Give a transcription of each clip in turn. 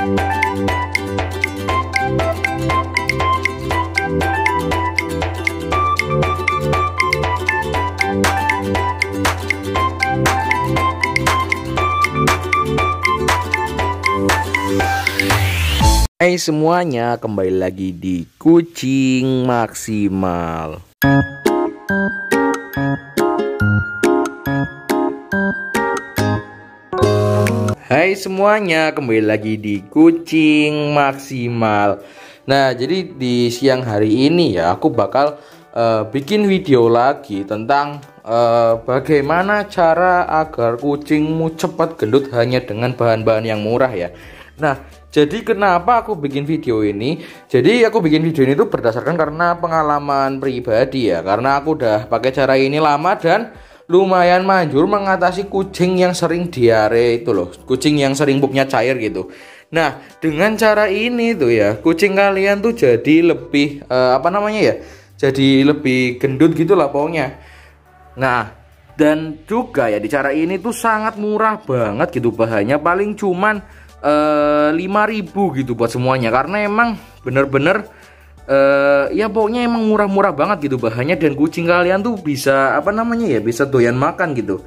Hai semuanya, kembali lagi di Kucing Maksimal. Hai semuanya, kembali lagi di Kucing Maksimal. Nah, jadi di siang hari ini ya aku bakal bikin video lagi tentang bagaimana cara agar kucingmu cepat gendut hanya dengan bahan-bahan yang murah ya. Nah, jadi kenapa aku bikin video ini? Jadi aku bikin video ini tuh berdasarkan karena pengalaman pribadi ya. Karena aku udah pakai cara ini lama dan lumayan manjur mengatasi kucing yang sering diare itu loh. Kucing yang sering pupnya cair gitu. Nah, dengan cara ini tuh ya, kucing kalian tuh jadi lebih jadi lebih gendut gitu lah pokoknya. Nah, dan juga ya di cara ini tuh sangat murah banget gitu bahannya, paling cuman 5.000 gitu buat semuanya, karena emang bener-bener ya pokoknya emang murah-murah banget gitu bahannya, dan kucing kalian tuh bisa bisa doyan makan gitu.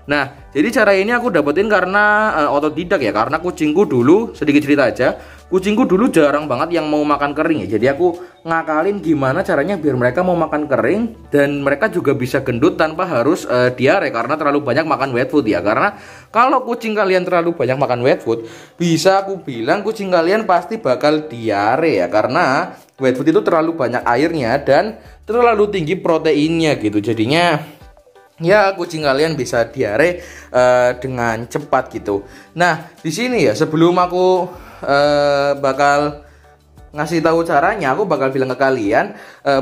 Nah, jadi cara ini aku dapetin karena otodidak ya, karena kucingku dulu, sedikit cerita aja, kucingku dulu jarang banget yang mau makan kering ya. Jadi aku ngakalin gimana caranya biar mereka mau makan kering dan mereka juga bisa gendut tanpa harus diare karena terlalu banyak makan wet food ya. Karena kalau kucing kalian terlalu banyak makan wet food, bisa aku bilang kucing kalian pasti bakal diare ya, karena wet food itu terlalu banyak airnya dan terlalu tinggi proteinnya gitu. Jadinya ya kucing kalian bisa diare dengan cepat gitu. Nah, di sini ya sebelum aku bakal ngasih tahu caranya, aku bakal bilang ke kalian,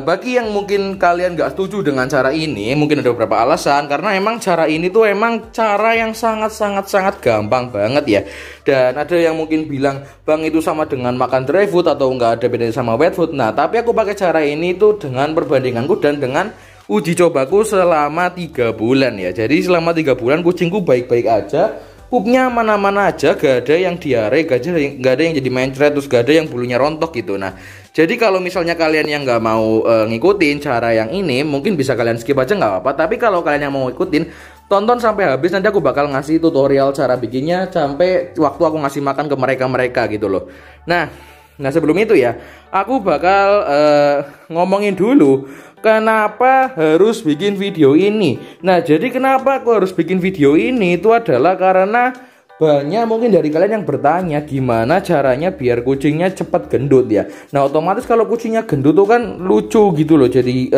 bagi yang mungkin kalian gak setuju dengan cara ini, mungkin ada beberapa alasan, karena emang cara ini tuh emang cara yang sangat gampang banget ya. Dan ada yang mungkin bilang, bang itu sama dengan makan dry food atau nggak ada bedanya sama wet food. Nah, tapi aku pakai cara ini tuh dengan perbandinganku dan dengan uji cobaku selama 3 bulan ya. Jadi selama 3 bulan kucingku baik-baik aja, pupnya mana-mana aja, gak ada yang diare, gak ada yang jadi mencret, terus gak ada yang bulunya rontok gitu. Nah, jadi kalau misalnya kalian yang nggak mau ngikutin cara yang ini, mungkin bisa kalian skip aja nggak apa-apa. Tapi kalau kalian yang mau ngikutin, tonton sampai habis, nanti aku bakal ngasih tutorial cara bikinnya sampai waktu aku ngasih makan ke mereka gitu loh. Nah sebelum itu ya, aku bakal ngomongin dulu kenapa harus bikin video ini. Nah, jadi kenapa aku harus bikin video ini itu adalah karena banyak mungkin dari kalian yang bertanya gimana caranya biar kucingnya cepat gendut ya. Nah, otomatis kalau kucingnya gendut tuh kan lucu gitu loh. Jadi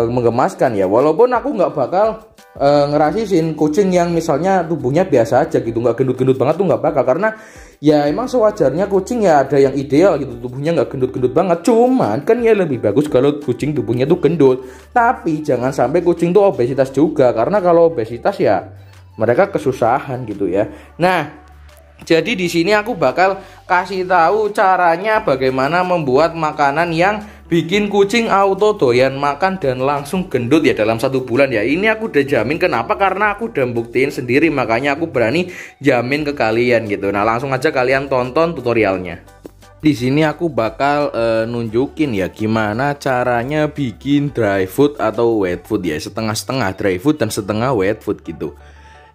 menggemaskan ya. Walaupun aku nggak bakal ngerasisin kucing yang misalnya tubuhnya biasa aja gitu, nggak gendut-gendut banget tuh nggak bakal, karena ya emang sewajarnya kucing ya ada yang ideal gitu, tubuhnya nggak gendut-gendut banget. Cuman kan ya lebih bagus kalau kucing tubuhnya tuh gendut, tapi jangan sampai kucing tuh obesitas juga, karena kalau obesitas ya mereka kesusahan gitu ya. Nah, jadi di sini aku bakal kasih tahu caranya bagaimana membuat makanan yang bikin kucing auto doyan makan dan langsung gendut ya dalam 1 bulan ya. Ini aku udah jamin, kenapa? Karena aku udah buktiin sendiri, makanya aku berani jamin ke kalian gitu. Nah, langsung aja kalian tonton tutorialnya. Di sini aku bakal nunjukin ya gimana caranya bikin dry food atau wet food ya, setengah-setengah dry food dan setengah wet food gitu.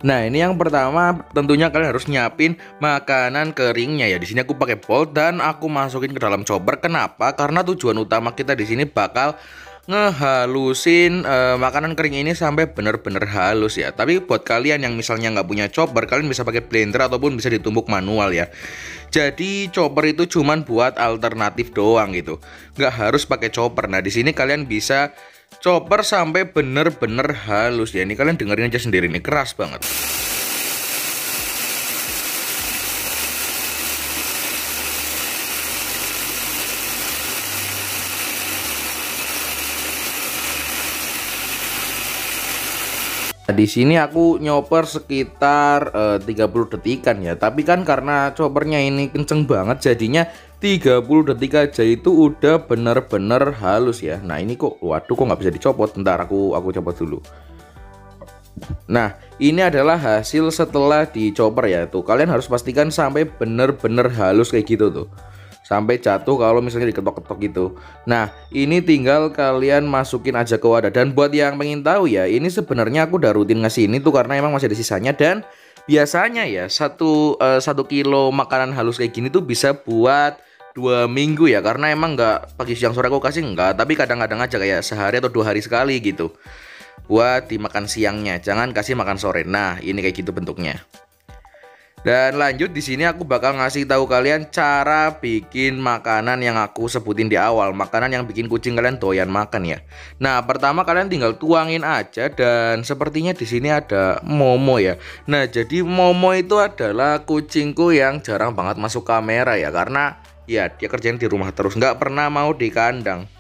Nah, ini yang pertama tentunya kalian harus nyiapin makanan keringnya ya. Di sini aku pakai bowl dan aku masukin ke dalam chopper. Kenapa? Karena tujuan utama kita di sini bakal ngehalusin makanan kering ini sampai bener-bener halus ya. Tapi buat kalian yang misalnya nggak punya chopper, kalian bisa pakai blender ataupun bisa ditumbuk manual ya. Jadi chopper itu cuman buat alternatif doang gitu, nggak harus pakai chopper. Nah, di sini kalian bisa chopper sampai bener-bener halus ya. Ini kalian dengerin aja sendiri, ini keras banget. Di sini aku nyoper sekitar 30 detikan ya. Tapi kan karena choppernya ini kenceng banget, jadinya 30 detik aja itu udah bener-bener halus ya. Nah, ini kok, waduh, kok nggak bisa dicopot. Bentar, aku copot dulu. Nah, ini adalah hasil setelah dicoper ya. Tuh, kalian harus pastikan sampai bener-bener halus kayak gitu tuh. Sampai jatuh kalau misalnya diketok-ketok gitu. Nah, ini tinggal kalian masukin aja ke wadah. Dan buat yang pengen tahu ya, ini sebenarnya aku udah rutin ngasih ini tuh karena emang masih ada sisanya. Dan biasanya ya satu kilo makanan halus kayak gini tuh bisa buat 2 minggu ya, karena emang nggak pagi siang sore aku kasih nggak, tapi kadang-kadang aja kayak sehari atau 2 hari sekali gitu buat dimakan siangnya, jangan kasih makan sore. Nah, ini kayak gitu bentuknya. Dan lanjut di sini aku bakal ngasih tahu kalian cara bikin makanan yang aku sebutin di awal, makanan yang bikin kucing kalian doyan makan ya. Nah, pertama kalian tinggal tuangin aja, dan sepertinya di sini ada Momo ya. Nah, jadi Momo itu adalah kucingku yang jarang banget masuk kamera ya, karena ya dia kerjanya di rumah terus, nggak pernah mau di kandang.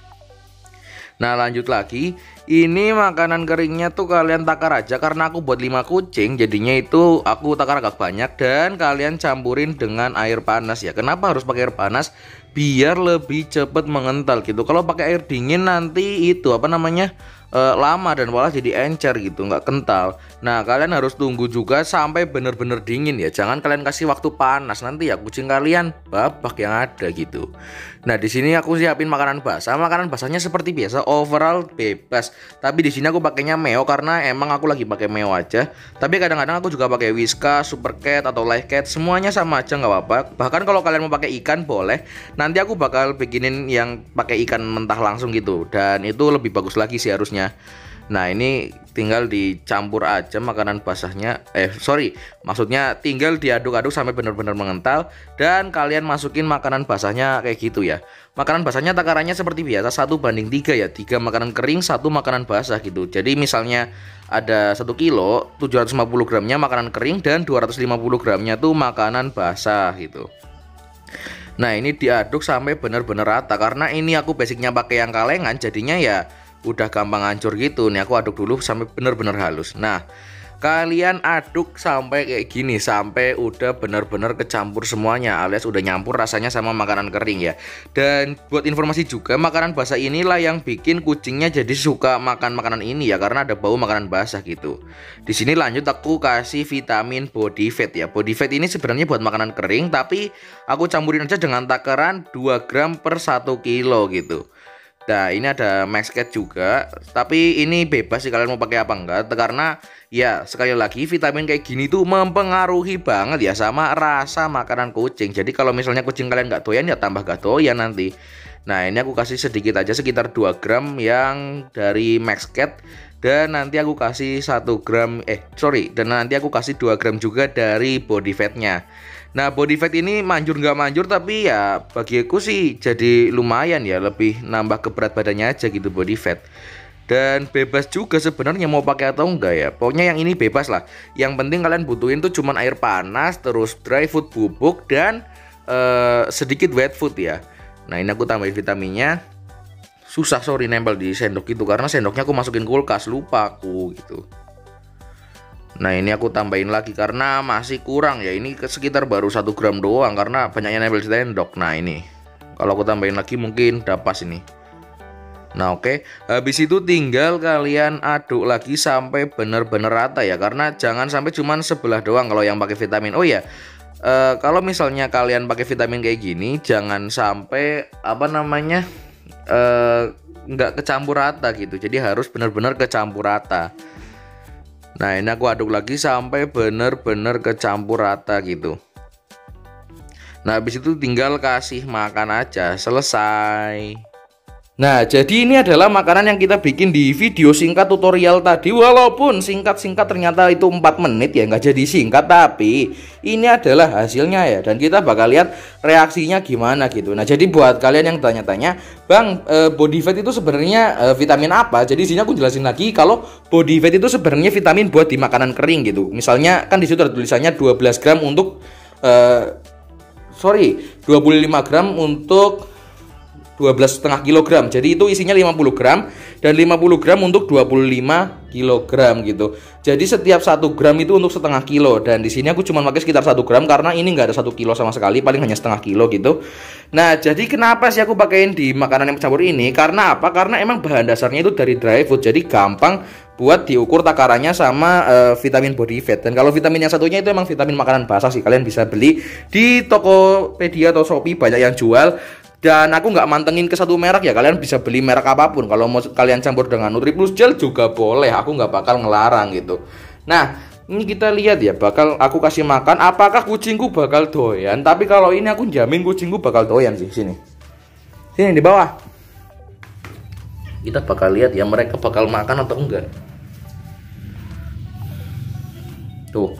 Nah, lanjut lagi, ini makanan keringnya tuh kalian takar aja, karena aku buat 5 kucing, jadinya itu aku takar agak banyak. Dan kalian campurin dengan air panas ya. Kenapa harus pakai air panas? Biar lebih cepet mengental gitu. Kalau pakai air dingin nanti itu apa namanya, lama dan malah jadi encer gitu, nggak kental. Nah, kalian harus tunggu juga sampai bener-bener dingin ya. Jangan kalian kasih waktu panas, nanti ya kucing kalian babak yang ada gitu. Nah, di sini aku siapin makanan basah. Makanan basahnya seperti biasa, overall bebas. Tapi di sini aku pakainya Meo karena emang aku lagi pakai Meo aja. Tapi kadang-kadang aku juga pakai Whiskas, Super Cat atau Life Cat. Semuanya sama aja nggak apa-apa. Bahkan kalau kalian mau pakai ikan boleh. Nanti aku bakal bikinin yang pakai ikan mentah langsung gitu. Dan itu lebih bagus lagi sih harusnya. Nah, ini tinggal dicampur aja makanan basahnya. Maksudnya tinggal diaduk-aduk sampai benar-benar mengental. Dan kalian masukin makanan basahnya kayak gitu ya. Makanan basahnya takarannya seperti biasa 1:3 ya. 3 makanan kering, 1 makanan basah gitu. Jadi misalnya ada 1 kilo, 750 gramnya makanan kering dan 250 gramnya tuh makanan basah gitu. Nah, ini diaduk sampai benar-benar rata, karena ini aku basicnya pakai yang kalengan, jadinya ya udah gampang hancur gitu. Nih aku aduk dulu sampai benar-benar halus. Nah, kalian aduk sampai kayak gini, sampai udah benar-benar kecampur semuanya, alias udah nyampur rasanya sama makanan kering ya. Dan buat informasi juga, makanan basah inilah yang bikin kucingnya jadi suka makan makanan ini ya, karena ada bau makanan basah gitu. Di sini lanjut aku kasih vitamin body fat ya. Body fat ini sebenarnya buat makanan kering, tapi aku campurin aja dengan takaran 2 gram per 1 kilo gitu. Nah, ini ada Max Cat juga, tapi ini bebas sih kalian mau pakai apa enggak, karena ya sekali lagi vitamin kayak gini tuh mempengaruhi banget ya sama rasa makanan kucing. Jadi kalau misalnya kucing kalian nggak doyan ya tambah gak doyan nanti. Nah, ini aku kasih sedikit aja, sekitar 2 gram yang dari Max Cat. Dan nanti aku kasih 2 gram juga dari body fatnya. Nah, body fat ini manjur nggak manjur, tapi ya bagi aku sih jadi lumayan ya, lebih nambah ke berat badannya aja gitu body fat. Dan bebas juga sebenarnya mau pakai atau enggak ya. Pokoknya yang ini bebas lah. Yang penting kalian butuhin tuh cuman air panas, terus dry food bubuk, dan sedikit wet food ya. Nah, ini aku tambahin vitaminnya. Susah nempel di sendok itu, karena sendoknya aku masukin kulkas, lupa aku gitu. Nah, ini aku tambahin lagi karena masih kurang ya. Ini sekitar baru 1 gram doang karena banyaknya nempel di sendok. Nah, ini kalau aku tambahin lagi mungkin udah pas ini. Nah, oke. Habis itu tinggal kalian aduk lagi sampai bener-bener rata ya, karena jangan sampai cuman sebelah doang kalau yang pakai vitamin. Oh ya, kalau misalnya kalian pakai vitamin kayak gini, jangan sampai apa namanya nggak kecampur rata gitu. Jadi harus bener-bener kecampur rata. Nah, ini aku aduk lagi sampai bener-bener kecampur rata gitu. Nah, habis itu tinggal kasih makan aja, selesai. Nah, jadi ini adalah makanan yang kita bikin di video singkat tutorial tadi. Walaupun singkat-singkat ternyata itu 4 menit ya, nggak jadi singkat, tapi ini adalah hasilnya ya. Dan kita bakal lihat reaksinya gimana gitu. Nah, jadi buat kalian yang tanya-tanya, Bang, body fat itu sebenarnya vitamin apa? Jadi di sini aku jelasin lagi kalau body fat itu sebenarnya vitamin buat di makanan kering gitu. Misalnya kan di situ ada tulisannya 12 gram untuk 25 gram untuk 12,5 kg. Jadi itu isinya 50 gram dan 50 gram untuk 25 kg gitu. Jadi setiap 1 gram itu untuk setengah kilo, dan di sini aku cuma pakai sekitar 1 gram karena ini nggak ada 1 kilo sama sekali, paling hanya setengah kilo gitu. Nah, jadi kenapa sih aku pakein di makanan yang campur ini? Karena apa? Karena emang bahan dasarnya itu dari dry food, jadi gampang buat diukur takarannya sama vitamin body fat. Dan kalau vitamin yang satunya itu emang vitamin makanan basah sih, kalian bisa beli di Tokopedia atau Shopee, banyak yang jual. Dan aku nggak mantengin ke satu merek ya, kalian bisa beli merek apapun. Kalau mau kalian campur dengan NutriPlus Gel juga boleh, aku nggak bakal ngelarang gitu. Nah, ini kita lihat ya, bakal aku kasih makan, apakah kucingku bakal doyan. Tapi kalau ini aku jamin kucingku bakal doyan sih. Sini di bawah, kita bakal lihat ya mereka bakal makan atau enggak. Tuh,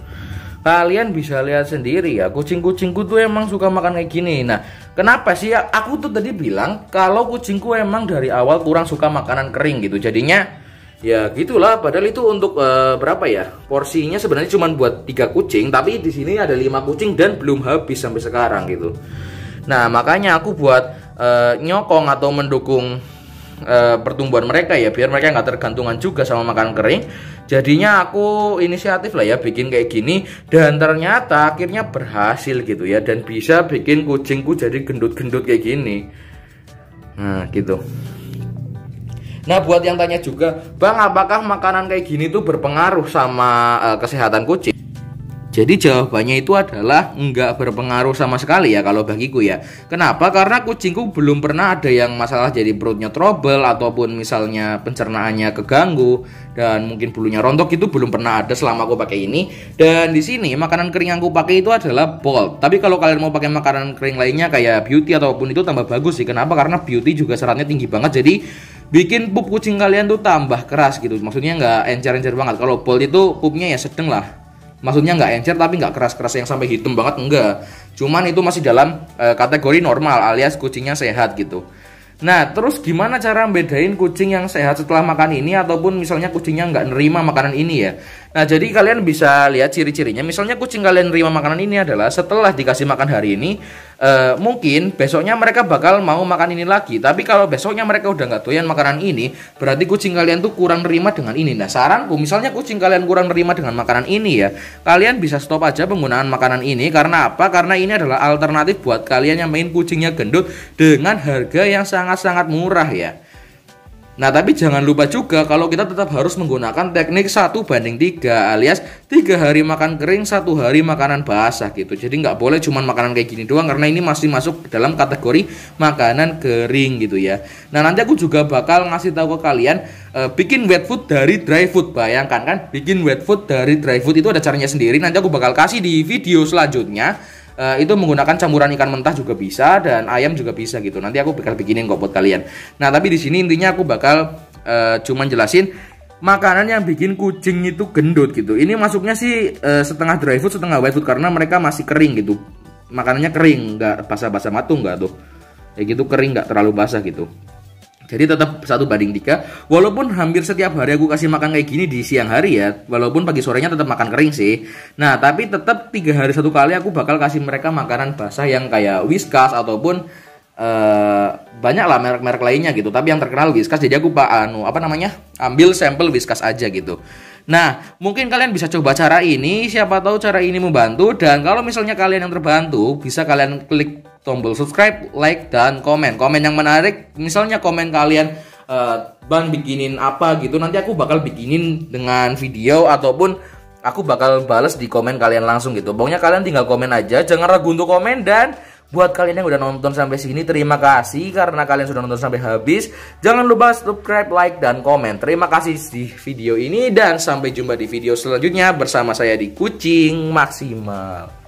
kalian bisa lihat sendiri ya, kucing-kucingku tuh emang suka makan kayak gini. Nah, kenapa sih ya? Aku tuh tadi bilang kalau kucingku emang dari awal kurang suka makanan kering gitu. Jadinya ya gitulah. Padahal itu untuk berapa ya? Porsinya sebenarnya cuma buat 3 kucing, tapi di sini ada 5 kucing dan belum habis sampai sekarang gitu. Nah, makanya aku buat nyokong atau mendukung pertumbuhan mereka ya, biar mereka nggak tergantungan juga sama makanan kering. Jadinya aku inisiatif lah ya bikin kayak gini, dan ternyata akhirnya berhasil gitu ya, dan bisa bikin kucingku jadi gendut-gendut kayak gini. Nah gitu. Nah, buat yang tanya juga, Bang, apakah makanan kayak gini tuh berpengaruh sama kesehatan kucing? Jadi jawabannya itu adalah nggak berpengaruh sama sekali ya kalau bagiku ya. Kenapa? Karena kucingku belum pernah ada yang masalah jadi perutnya trouble ataupun misalnya pencernaannya keganggu dan mungkin bulunya rontok, itu belum pernah ada selama aku pakai ini. Dan di sini makanan kering yang aku pakai itu adalah Bold. Tapi kalau kalian mau pakai makanan kering lainnya kayak Beauty ataupun itu tambah bagus sih. Kenapa? Karena Beauty juga seratnya tinggi banget, jadi bikin pup kucing kalian tuh tambah keras gitu. Maksudnya nggak encer-encer banget. Kalau Bold itu pupnya ya sedang lah. Maksudnya nggak encer tapi nggak keras-keras yang sampai hitam banget, enggak. Cuman itu masih dalam kategori normal alias kucingnya sehat gitu. Nah, terus gimana cara membedain kucing yang sehat setelah makan ini ataupun misalnya kucingnya nggak nerima makanan ini ya? Nah, jadi kalian bisa lihat ciri-cirinya. Misalnya kucing kalian nerima makanan ini adalah setelah dikasih makan hari ini, mungkin besoknya mereka bakal mau makan ini lagi. Tapi kalau besoknya mereka udah nggak doyan makanan ini, berarti kucing kalian tuh kurang nerima dengan ini. Nah, saranku misalnya kucing kalian kurang nerima dengan makanan ini ya, kalian bisa stop aja penggunaan makanan ini. Karena apa? Karena ini adalah alternatif buat kalian yang main kucingnya gendut dengan harga yang sangat-sangat murah ya. Nah, tapi jangan lupa juga kalau kita tetap harus menggunakan teknik 1:3 alias 3 hari makan kering, 1 hari makanan basah gitu. Jadi nggak boleh cuma makanan kayak gini doang karena ini masih masuk dalam kategori makanan kering gitu ya. Nah, nanti aku juga bakal ngasih tahu ke kalian bikin wet food dari dry food. Bayangkan kan, bikin wet food dari dry food itu ada caranya sendiri. Nanti aku bakal kasih di video selanjutnya. Itu menggunakan campuran ikan mentah juga bisa dan ayam juga bisa gitu. Nanti aku bakal bikinin kok buat kalian. Nah, tapi di sini intinya aku bakal cuman jelasin makanan yang bikin kucing itu gendut gitu. Ini masuknya sih setengah dry food, setengah wet food karena mereka masih kering gitu. Makanannya kering, nggak basah-basah matung nggak tuh. Kayak gitu kering, nggak terlalu basah gitu. Jadi tetap 1:3. Walaupun hampir setiap hari aku kasih makan kayak gini di siang hari ya. Walaupun pagi sorenya tetap makan kering sih. Nah, tapi tetap 3 hari 1 kali aku bakal kasih mereka makanan basah yang kayak Whiskas ataupun banyak lah merek-merek lainnya gitu. Tapi yang terkenal Whiskas. Jadi aku ambil sampel Whiskas aja gitu. Nah, mungkin kalian bisa coba cara ini. Siapa tahu cara ini membantu. Dan kalau misalnya kalian yang terbantu, bisa kalian klik tombol subscribe, like, dan komen. Komen yang menarik, misalnya komen kalian, Bang bikinin apa gitu, nanti aku bakal bikinin dengan video ataupun aku bakal bales di komen kalian langsung gitu. Pokoknya kalian tinggal komen aja, jangan ragu untuk komen. Dan buat kalian yang udah nonton sampai sini, terima kasih karena kalian sudah nonton sampai habis. Jangan lupa subscribe, like, dan komen. Terima kasih di video ini dan sampai jumpa di video selanjutnya bersama saya di Kucing Maksimal.